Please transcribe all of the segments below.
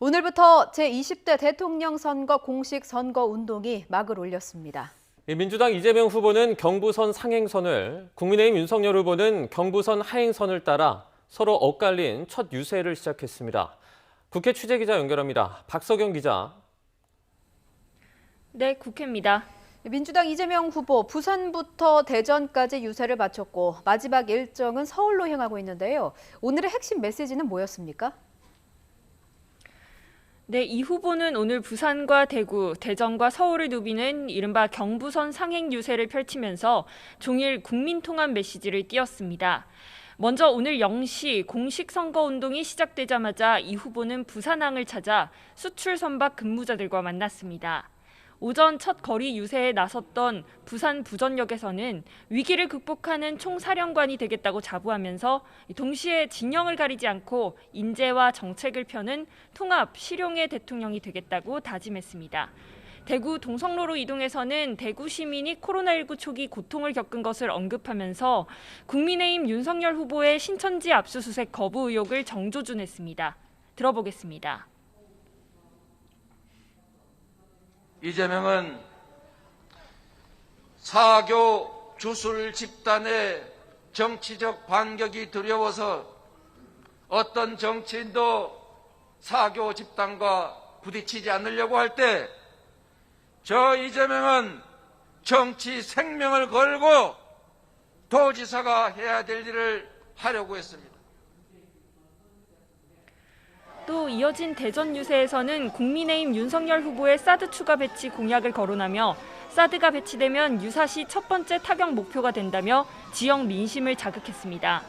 오늘부터 제20대 대통령 선거 공식 선거 운동이 막을 올렸습니다. 민주당 이재명 후보는 경부선 상행선을, 국민의힘 윤석열 후보는 경부선 하행선을 따라 서로 엇갈린 첫 유세를 시작했습니다. 국회 취재기자 연결합니다. 박석영 기자. 네, 국회입니다. 민주당 이재명 후보 부산부터 대전까지 유세를 마쳤고 마지막 일정은 서울로 향하고 있는데요. 오늘의 핵심 메시지는 뭐였습니까? 네, 이 후보는 오늘 부산과 대구, 대전과 서울을 누비는 이른바 경부선 상행 유세를 펼치면서 종일 국민통합 메시지를 띄웠습니다. 먼저 오늘 0시 공식 선거운동이 시작되자마자 이 후보는 부산항을 찾아 수출 선박 근무자들과 만났습니다. 오전 첫 거리 유세에 나섰던 부산 부전역에서는 위기를 극복하는 총사령관이 되겠다고 자부하면서 동시에 진영을 가리지 않고 인재와 정책을 펴는 통합 실용의 대통령이 되겠다고 다짐했습니다. 대구 동성로로 이동해서는 대구 시민이 코로나19 초기 고통을 겪은 것을 언급하면서 국민의힘 윤석열 후보의 신천지 압수수색 거부 의혹을 정조준했습니다. 들어보겠습니다. 이재명은 사교 주술 집단의 정치적 반격이 두려워서 어떤 정치인도 사교 집단과 부딪히지 않으려고 할 때 저 이재명은 정치 생명을 걸고 도지사가 해야 될 일을 하려고 했습니다. 또 이어진 대전 유세에서는 국민의힘 윤석열 후보의 사드 추가 배치 공약을 거론하며 사드가 배치되면 유사시 첫 번째 타격 목표가 된다며 지역 민심을 자극했습니다.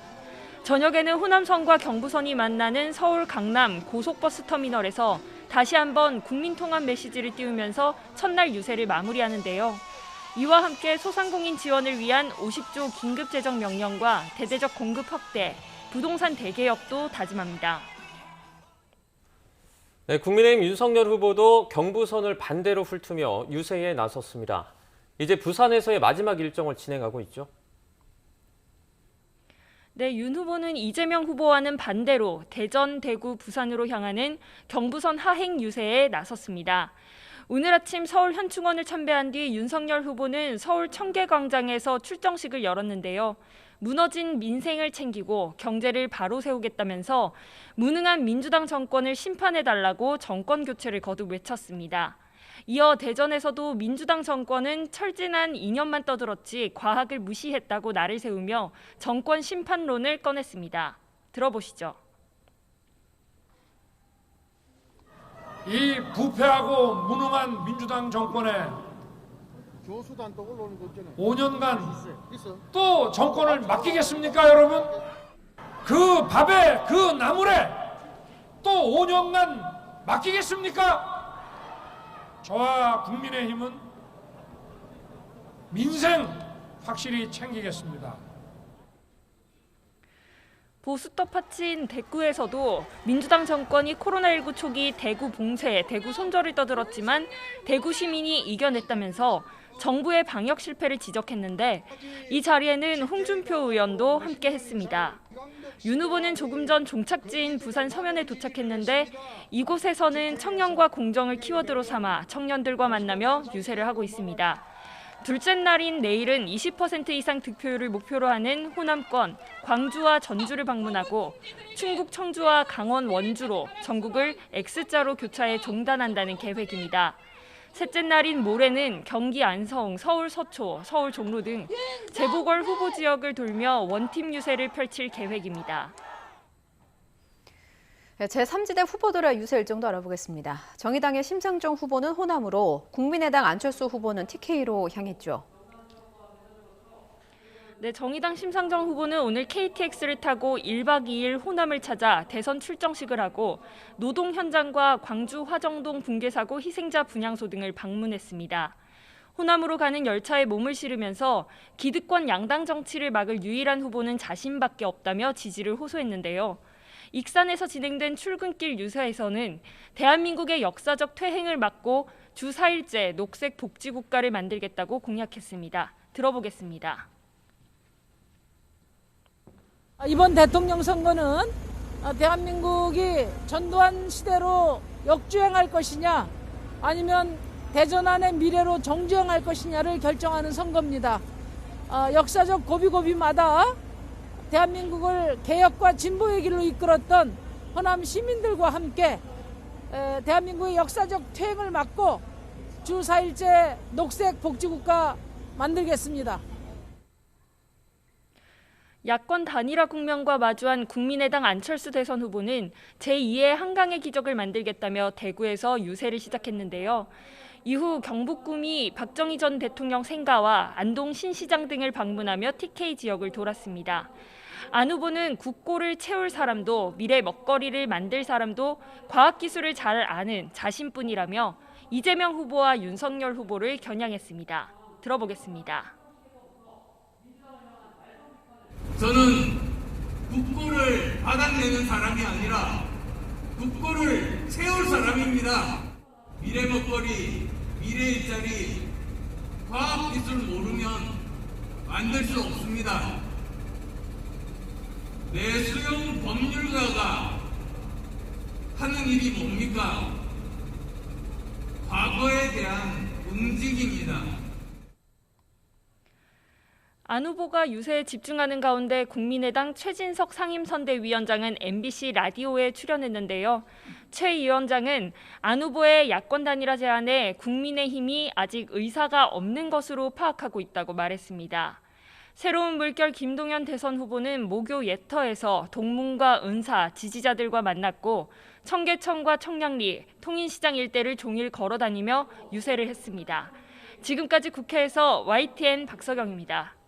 저녁에는 호남선과 경부선이 만나는 서울 강남 고속버스 터미널에서 다시 한번 국민통합 메시지를 띄우면서 첫날 유세를 마무리하는데요. 이와 함께 소상공인 지원을 위한 50조 긴급재정명령과 대대적 공급 확대, 부동산 대개혁도 다짐합니다. 네, 국민의힘 윤석열 후보도 경부선을 반대로 훑으며 유세에 나섰습니다. 이제 부산에서의 마지막 일정을 진행하고 있죠. 네, 윤 후보는 이재명 후보와는 반대로 대전, 대구, 부산으로 향하는 경부선 하행 유세에 나섰습니다. 오늘 아침 서울 현충원을 참배한 뒤 윤석열 후보는 서울 청계광장에서 출정식을 열었는데요. 무너진 민생을 챙기고 경제를 바로 세우겠다면서 무능한 민주당 정권을 심판해달라고 정권 교체를 거듭 외쳤습니다. 이어 대전에서도 민주당 정권은 철진한 이념만 떠들었지 과학을 무시했다고 날을 세우며 정권 심판론을 꺼냈습니다. 들어보시죠. 이 부패하고 무능한 민주당 정권에 5년간 또 정권을 맡기겠습니까, 여러분? 그 밥에 그 나물에 또 5년간 맡기겠습니까? 저와 국민의힘은 민생 확실히 챙기겠습니다. 보수떡 파친 대구에서도 민주당 정권이 코로나19 초기 대구 봉쇄, 대구 손절을 떠들었지만 대구 시민이 이겨냈다면서 정부의 방역 실패를 지적했는데 이 자리에는 홍준표 의원도 함께했습니다. 윤 후보는 조금 전 종착지인 부산 서면에 도착했는데 이곳에서는 청년과 공정을 키워드로 삼아 청년들과 만나며 유세를 하고 있습니다. 둘째 날인 내일은 20% 이상 득표율을 목표로 하는 호남권, 광주와 전주를 방문하고 충북 청주와 강원 원주로 전국을 X자로 교차해 종단한다는 계획입니다. 셋째 날인 모레는 경기 안성, 서울 서초, 서울 종로 등 재보궐 후보 지역을 돌며 원팀 유세를 펼칠 계획입니다. 제3지대 후보들의 유세 일정도 알아보겠습니다. 정의당의 심상정 후보는 호남으로, 국민의당 안철수 후보는 TK로 향했죠. 네, 정의당 심상정 후보는 오늘 KTX를 타고 1박 2일 호남을 찾아 대선 출정식을 하고 노동 현장과 광주 화정동 붕괴 사고 희생자 분향소 등을 방문했습니다. 호남으로 가는 열차에 몸을 실으면서 기득권 양당 정치를 막을 유일한 후보는 자신밖에 없다며 지지를 호소했는데요. 익산에서 진행된 출근길 유세에서는 대한민국의 역사적 퇴행을 막고 주 4일째 녹색 복지국가를 만들겠다고 공약했습니다. 들어보겠습니다. 이번 대통령 선거는 대한민국이 전두환 시대로 역주행할 것이냐 아니면 대전환의 미래로 정주행할 것이냐를 결정하는 선거입니다. 역사적 고비고비마다 대한민국을 개혁과 진보의 길로 이끌었던 호남 시민들과 함께 대한민국의 역사적 퇴행을 막고 주 4일째 녹색 복지국가 만들겠습니다. 야권 단일화 국면과 마주한 국민의당 안철수 대선 후보는 제2의 한강의 기적을 만들겠다며 대구에서 유세를 시작했는데요. 이후 경북구미 박정희 전 대통령 생가와 안동 신시장 등을 방문하며 TK 지역을 돌았습니다. 안 후보는 국고를 채울 사람도 미래 먹거리를 만들 사람도 과학기술을 잘 아는 자신뿐이라며 이재명 후보와 윤석열 후보를 겨냥했습니다. 들어보겠습니다. 저는 국고를 바닥내는 사람이 아니라 국고를 채울 사람입니다. 미래 먹거리, 미래 일자리, 과학기술 모르면 만들 수 없습니다. 내수용 법률가가 하는 일이 뭡니까? 과거에 대한 움직임이다. 안 후보가 유세에 집중하는 가운데 국민의당 최진석 상임선대위원장은 MBC 라디오에 출연했는데요. 최 위원장은 안 후보의 야권 단일화 제안에 국민의힘이 아직 의사가 없는 것으로 파악하고 있다고 말했습니다. 새로운 물결 김동연 대선 후보는 모교 예터에서 동문과 은사, 지지자들과 만났고 청계천과 청량리, 통인시장 일대를 종일 걸어다니며 유세를 했습니다. 지금까지 국회에서 YTN 박서경입니다.